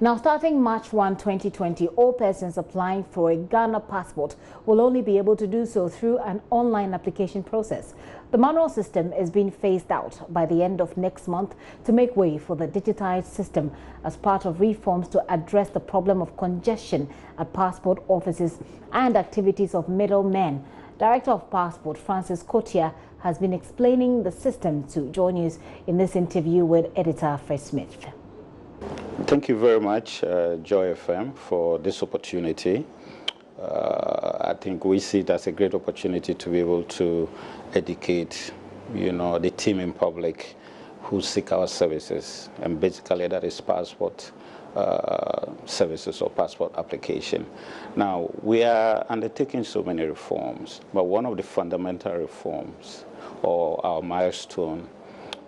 Now, starting March 1, 2020, all persons applying for a Ghana passport will only be able to do so through an online application process. The manual system is being phased out by the end of next month to make way for the digitized system as part of reforms to address the problem of congestion at passport offices and activities of middlemen. Director of Passport Francis Kotia has been explaining the system to JoyNews in this interview with editor Fred Smith. Thank you very much, Joy FM, for this opportunity. I think we see it as a great opportunity to be able to educate, the team in public who seek our services, and basically that is passport services or passport application. Now, we are undertaking so many reforms, but one of the fundamental reforms or our milestone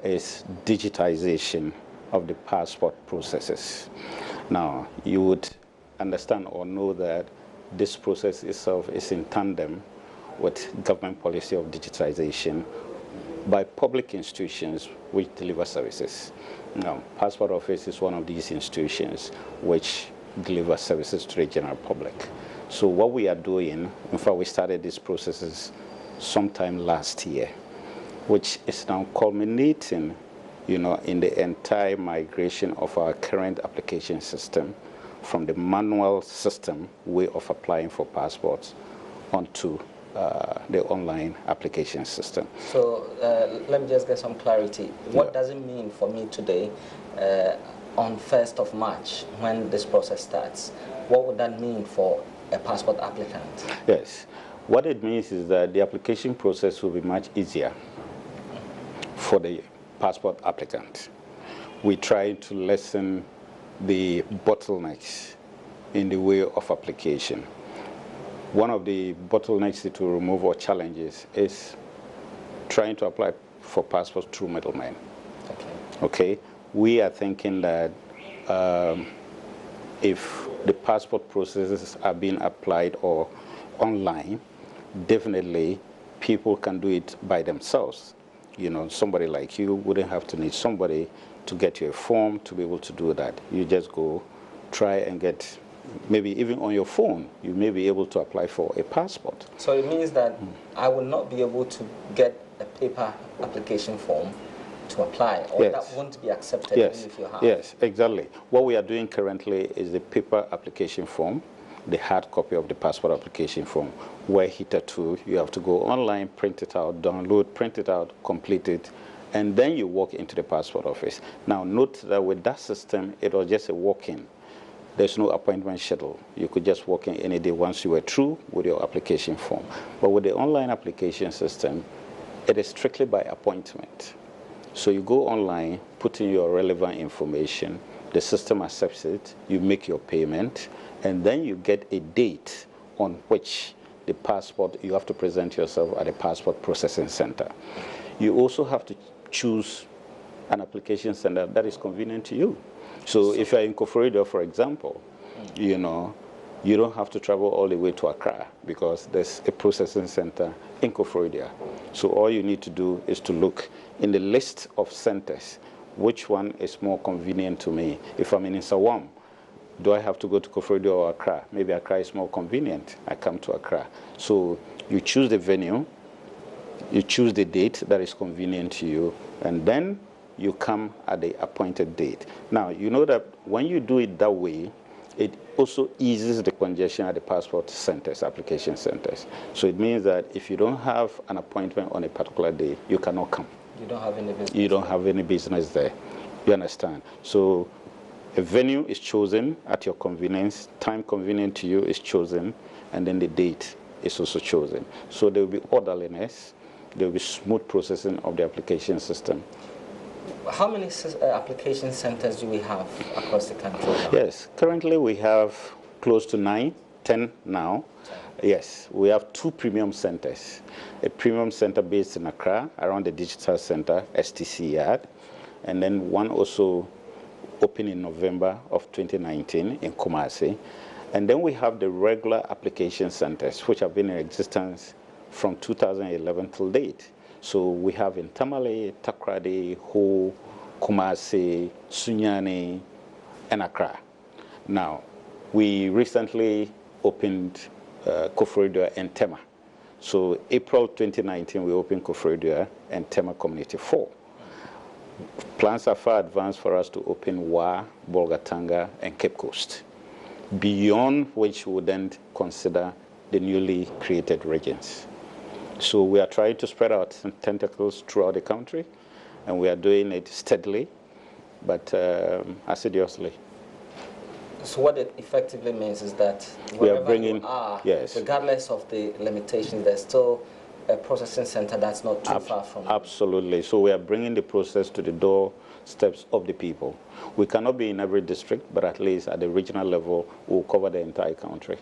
is digitization of the passport processes. Now, you would understand or know that this process itself is in tandem with government policy of digitization by public institutions which deliver services. Now, Passport Office is one of these institutions which deliver services to the general public. So what we are doing, in fact, we started these processes sometime last year, which is now culminating in the entire migration of our current application system from the manual system way of applying for passports onto the online application system. So let me just get some clarity. What does it mean for me today on 1st of March when this process starts? What would that mean for a passport applicant? Yes. What it means is that the application process will be much easier for the passport applicant. We try to lessen the bottlenecks in the way of application. One of the bottlenecks to remove or challenges is trying to apply for passports through middlemen. Okay. We are thinking that if the passport processes are being applied or online, definitely people can do it by themselves. Somebody like you wouldn't have to need somebody to get you a form to be able to do that. You just go, try and get, maybe even on your phone, you may be able to apply for a passport. So it means that I will not be able to get a paper application form to apply, or yes. That won't be accepted Yes. even if you have. Yes, exactly. What we are doing currently is the paper application form, the hard copy of the passport application form, where hitherto you have to go online, print it out, download, print it out, complete it, and then you walk into the passport office. Now, note that with that system, it was just a walk-in. There's no appointment schedule. You could just walk in any day once you were through with your application form. But with the online application system, it is strictly by appointment. So you go online, put in your relevant information, the system accepts it, you make your payment, and then you get a date on which the passport, you have to present yourself at the passport processing center. You also have to choose an application center that is convenient to you. So if you're in Kotia, for example, you don't have to travel all the way to Accra because there's a processing center in Kotia. So all you need to do is to look in the list of centers, which one is more convenient to me. If I'm in Sawam, do I have to go to Kotia or Accra? Maybe Accra is more convenient. I come to Accra. So you choose the venue, you choose the date that is convenient to you, and then you come at the appointed date. Now, you know that when you do it that way, it also eases the congestion at the passport centers, application centers. So it means that if you don't have an appointment on a particular day, you cannot come. You don't have any business. You don't have any business there. You understand? So a venue is chosen at your convenience, time convenient to you is chosen, and then the date is also chosen. So there will be orderliness, there will be smooth processing of the application system. How many application centers do we have across the country now? Yes, currently we have close to 9, 10 now. Yes, we have 2 premium centers. A premium center based in Accra, around the digital center, STC Yard, and then one also opened in November of 2019 in Kumasi. And then we have the regular application centers, which have been in existence from 2011 till date. So we have in Tamale, Takrady, Ho, Kumasi, Sunyani, and Accra. Now, we recently opened Koforidua and Tema. So April 2019, we opened Koforidua and Tema Community 4. Plans are far advanced for us to open Wa, Bolgatanga, and Cape Coast, beyond which we would then consider the newly created regions. So we are trying to spread our tentacles throughout the country, and we are doing it steadily, but assiduously. So what it effectively means is that wherever you are, regardless of the limitations, there's still a processing center that's not too far from you. Absolutely. So we are bringing the process to the doorsteps of the people. We cannot be in every district, but at least at the regional level, we'll cover the entire country.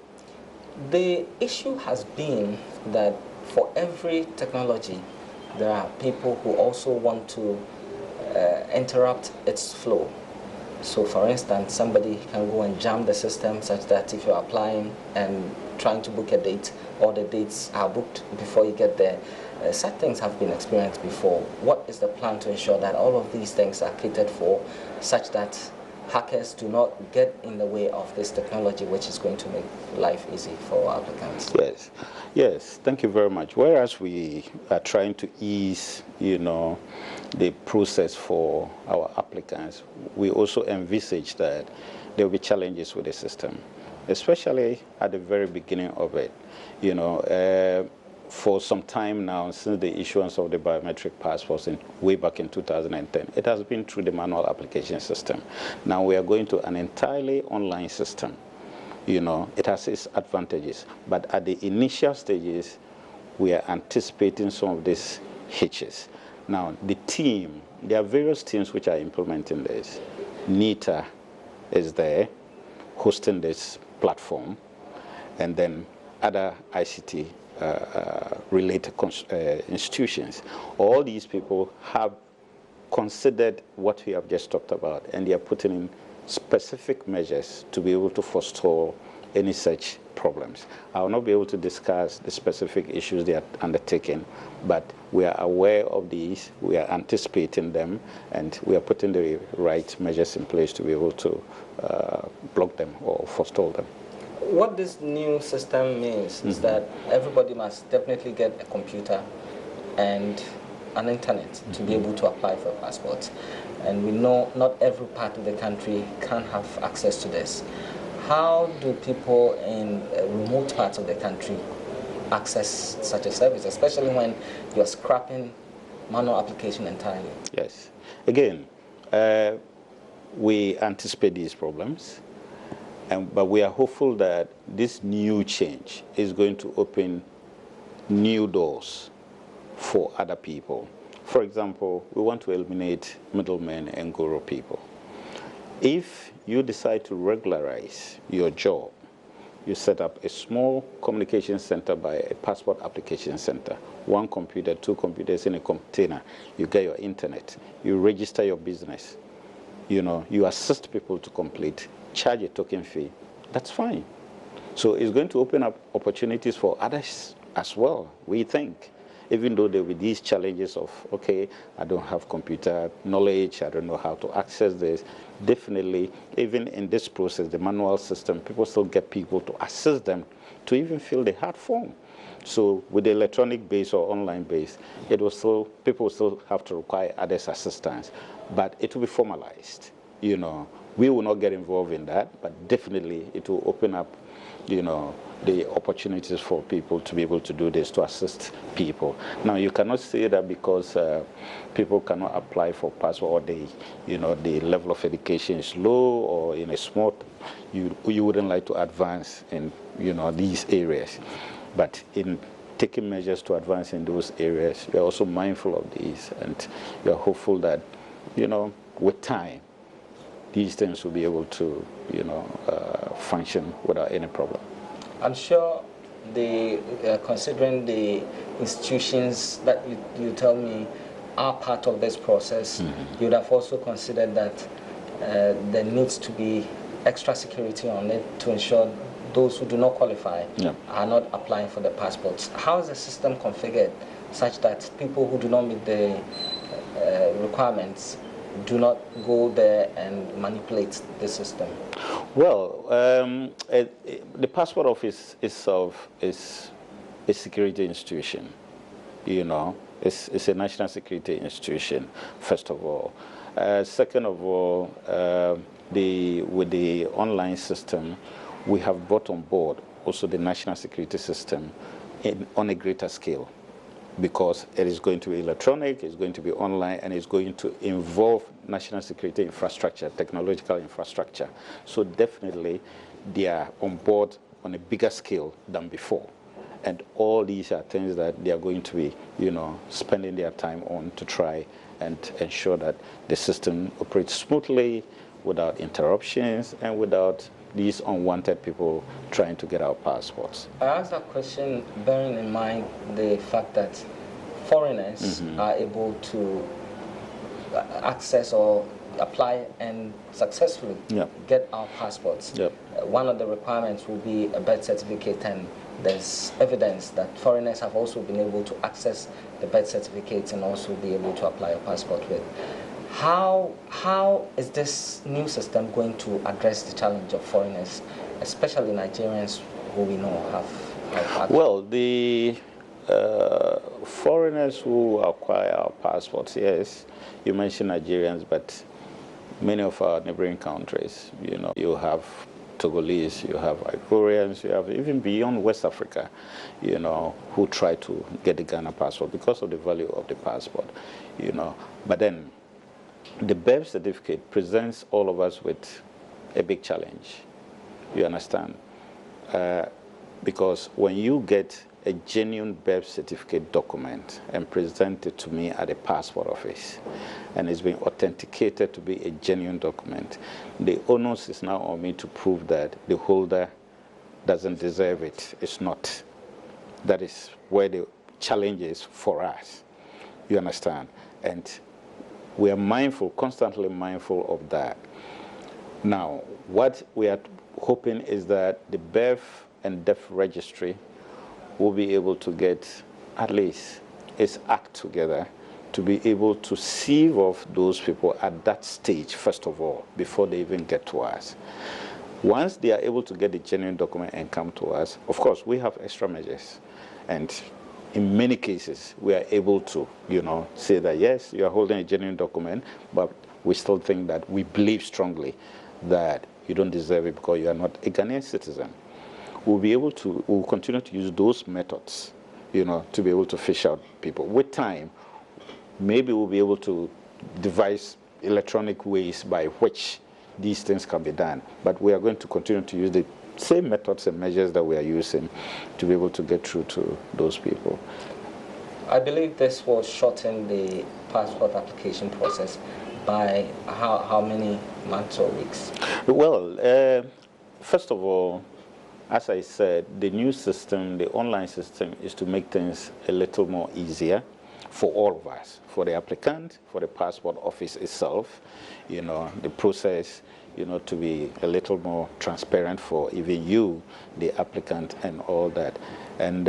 The issue has been that for every technology, there are people who also want to interrupt its flow. So for instance, somebody can go and jam the system such that if you're applying and trying to book a date, all the dates are booked before you get there. Such things have been experienced before. What is the plan to ensure that all of these things are catered for such that hackers do not get in the way of this technology, which is going to make life easy for applicants? Yes, yes, thank you very much. Whereas we are trying to ease, the process for our applicants, we also envisage that there will be challenges with the system, especially at the very beginning of it. For some time now, since the issuance of the biometric passports way back in 2010, it has been through the manual application system. Now we are going to an entirely online system. It has its advantages, but at the initial stages, we are anticipating some of these hitches. Now, there are various teams which are implementing this. NITA is there, hosting this platform, and then other ICT related institutions. All these people have considered what we have just talked about, and they are putting in specific measures to be able to forestall any such problems. I will not be able to discuss the specific issues they are undertaking, but we are aware of these, we are anticipating them, and we are putting the right measures in place to be able to block them or forestall them. What this new system means is that everybody must definitely get a computer and an internet to be able to apply for passports. And we know not every part of the country can have access to this. How do people in remote parts of the country access such a service, especially when you're scrapping manual application entirely? Yes. Again, we anticipate these problems. But we are hopeful that this new change is going to open new doors for other people. For example, we want to eliminate middlemen and guru people. If you decide to regularize your job, you set up a small communication center by a passport application center, 1 computer, 2 computers in a container, you get your internet, you register your business, you assist people to complete, charge a token fee, that's fine. So it's going to open up opportunities for others as well, we think. Even though there will be these challenges of, okay, I don't have computer knowledge, I don't know how to access this. Definitely, even in this process, the manual system, people still get people to assist them to even fill the hard form. So with the electronic base or online base, people will still have to require others' assistance, but it will be formalized. We will not get involved in that, but definitely it will open up, the opportunities for people to be able to do this, to assist people. Now, you cannot say that because people cannot apply for passport, or the level of education is low, or in a small, you wouldn't like to advance in, these areas. But in taking measures to advance in those areas, we are also mindful of these, and we are hopeful that, with time, these things will be able to, function without any problem. I'm sure considering the institutions that you tell me are part of this process, you would have also considered that there needs to be extra security on it to ensure those who do not qualify are not applying for the passports. How is the system configured such that people who do not meet the requirements do not go there and manipulate the system? Well, the passport office itself is a security institution. You know, it's a national security institution, first of all. Second of all, with the online system, we have brought on board also the national security system on a greater scale, because it is going to be electronic, it's going to be online, and it's going to involve national security infrastructure, technological infrastructure. So definitely they are on board on a bigger scale than before. And all these are things that they are going to be, you know, spending their time on to try and ensure that the system operates smoothly, without interruptions, and without these unwanted people trying to get our passports. I asked that question bearing in mind the fact that foreigners are able to access or apply and successfully get our passports. One of the requirements will be a birth certificate, and there's evidence that foreigners have also been able to access the birth certificates and also be able to apply a passport with. How is this new system going to address the challenge of foreigners, especially Nigerians who we know have Well, the foreigners who acquire our passports, yes, you mentioned Nigerians, but many of our neighboring countries, you know, you have Togolese, you have Ivorians, you have even beyond West Africa, you know, who try to get the Ghana passport because of the value of the passport, you know. But then the birth certificate presents all of us with a big challenge, you understand? Because when you get a genuine birth certificate document and present it to me at a passport office, and it's been authenticated to be a genuine document, the onus is now on me to prove that the holder doesn't deserve it. It's not. That is where the challenge is for us. You understand? And we are mindful, constantly mindful of that. Now, what we are hoping is that the birth and death registry will be able to get at least its act together to be able to sieve off those people at that stage, first of all, before they even get to us. Once they are able to get the genuine document and come to us, of course, we have extra measures. And in many cases, we are able to, you know, say that, yes, you are holding a genuine document, but we still think that we believe strongly that you don't deserve it because you are not a Ghanaian citizen. We'll continue to use those methods, you know, to be able to fish out people. With time, maybe we'll be able to devise electronic ways by which these things can be done. But we are going to continue to use the same methods and measures that we are using to be able to get through to those people. I believe this will shorten the passport application process by how many months or weeks? Well, first of all, as I said, the new system, the online system, is to make things a little more easier for all of us, for the applicant, for the passport office itself, you know, the process, you know, to be a little more transparent for even you, the applicant, and all that. And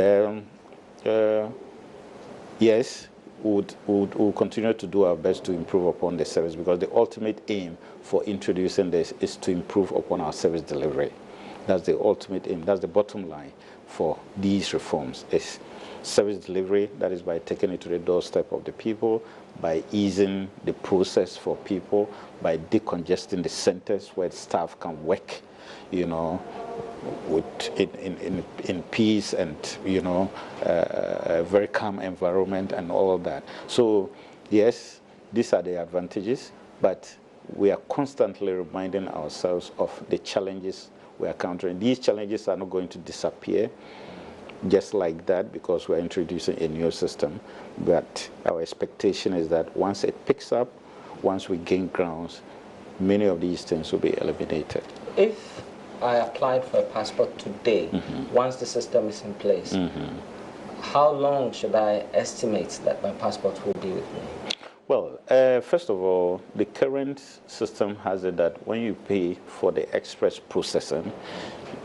yes, we'll continue to do our best to improve upon the service, because the ultimate aim for introducing this is to improve upon our service delivery. That's the ultimate aim. That's the bottom line for these reforms. Is service delivery, that is by taking it to the doorstep of the people, by easing the process for people, by decongesting the centers where staff can work, you know, in peace and, you know, a very calm environment and all of that. So, yes, these are the advantages, but we are constantly reminding ourselves of the challenges we are countering. These challenges are not going to disappear just like that because we're introducing a new system. But our expectation is that once it picks up, once we gain grounds, many of these things will be eliminated. If I applied for a passport today, once the system is in place, how long should I estimate that my passport will be with me? Well, first of all, the current system has it that when you pay for the express processing,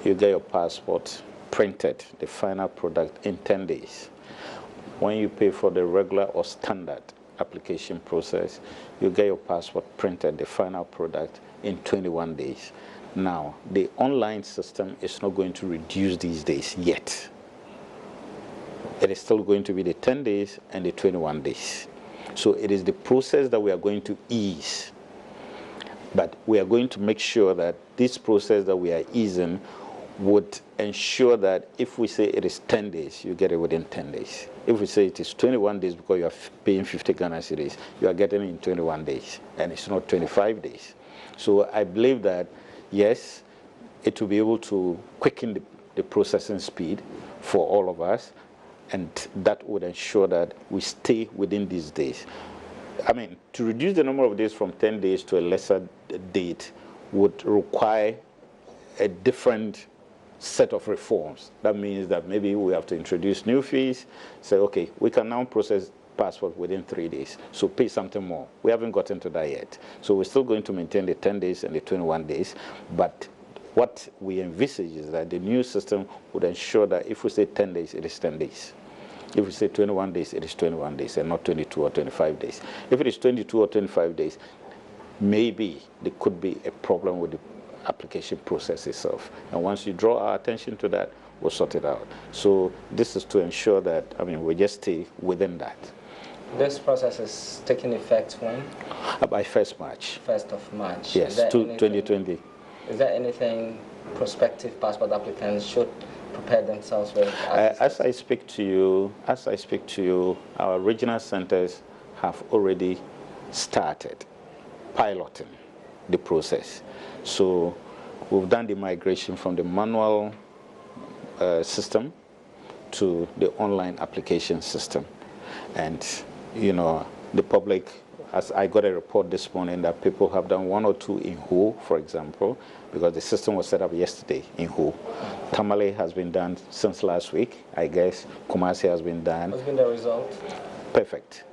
you get your passport printed, the final product, in 10 days. When you pay for the regular or standard application process, you get your passport printed, the final product, in 21 days. Now, the online system is not going to reduce these days yet. It is still going to be the 10 days and the 21 days. So it is the process that we are going to ease. But we are going to make sure that this process that we are easing would ensure that if we say it is 10 days, you get it within 10 days. If we say it is 21 days because you are paying 50 Ghana cedis, you are getting it in 21 days, and it's not 25 days. So I believe that, yes, it will be able to quicken the processing speed for all of us, and that would ensure that we stay within these days. I mean, to reduce the number of days from 10 days to a lesser date would require a different set of reforms. That means that maybe we have to introduce new fees, say, okay, we can now process passport within 3 days, so pay something more. We haven't gotten to that yet. So we're still going to maintain the 10 days and the 21 days, but what we envisage is that the new system would ensure that if we say 10 days, it is 10 days. If we say 21 days, it is 21 days and not 22 or 25 days. If it is 22 or 25 days, maybe there could be a problem with the application process itself. And once you draw our attention to that, we'll sort it out. So this is to ensure that, I mean, we just stay within that. This process is taking effect when? By 1st March. 1st of March. Yes, 2020. Is there anything prospective passport applicants should prepare themselves with? As I speak to you, our regional centers have already started piloting the process. So we've done the migration from the manual system to the online application system. And, you know, the public, as I got a report this morning that people have done 1 or 2 in Ho, for example, because the system was set up yesterday in Ho. Tamale has been done since last week, I guess. Kumasi has been done. What's been the result? Perfect.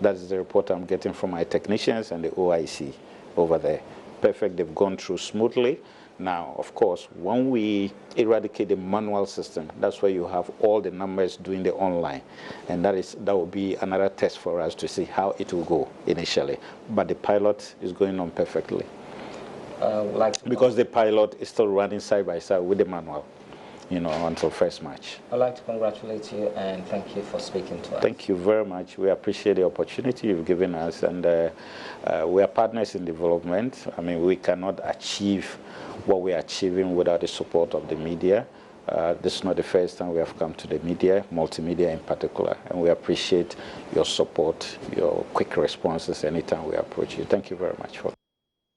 That is the report I'm getting from my technicians and the OIC over there. Perfect. They've gone through smoothly. Now, of course, when we eradicate the manual system, that's where you have all the numbers doing the online. And that will be another test for us to see how it will go initially. But the pilot is going on perfectly. Because the pilot is still running side by side with the manual, you know, until 1st March. I'd like to congratulate you and thank you for speaking to us. Thank you very much. We appreciate the opportunity you've given us, and we are partners in development. I mean, we cannot achieve what we are achieving without the support of the media. This is not the first time we have come to the media, multimedia in particular, and we appreciate your support, your quick responses anytime we approach you. Thank you very much for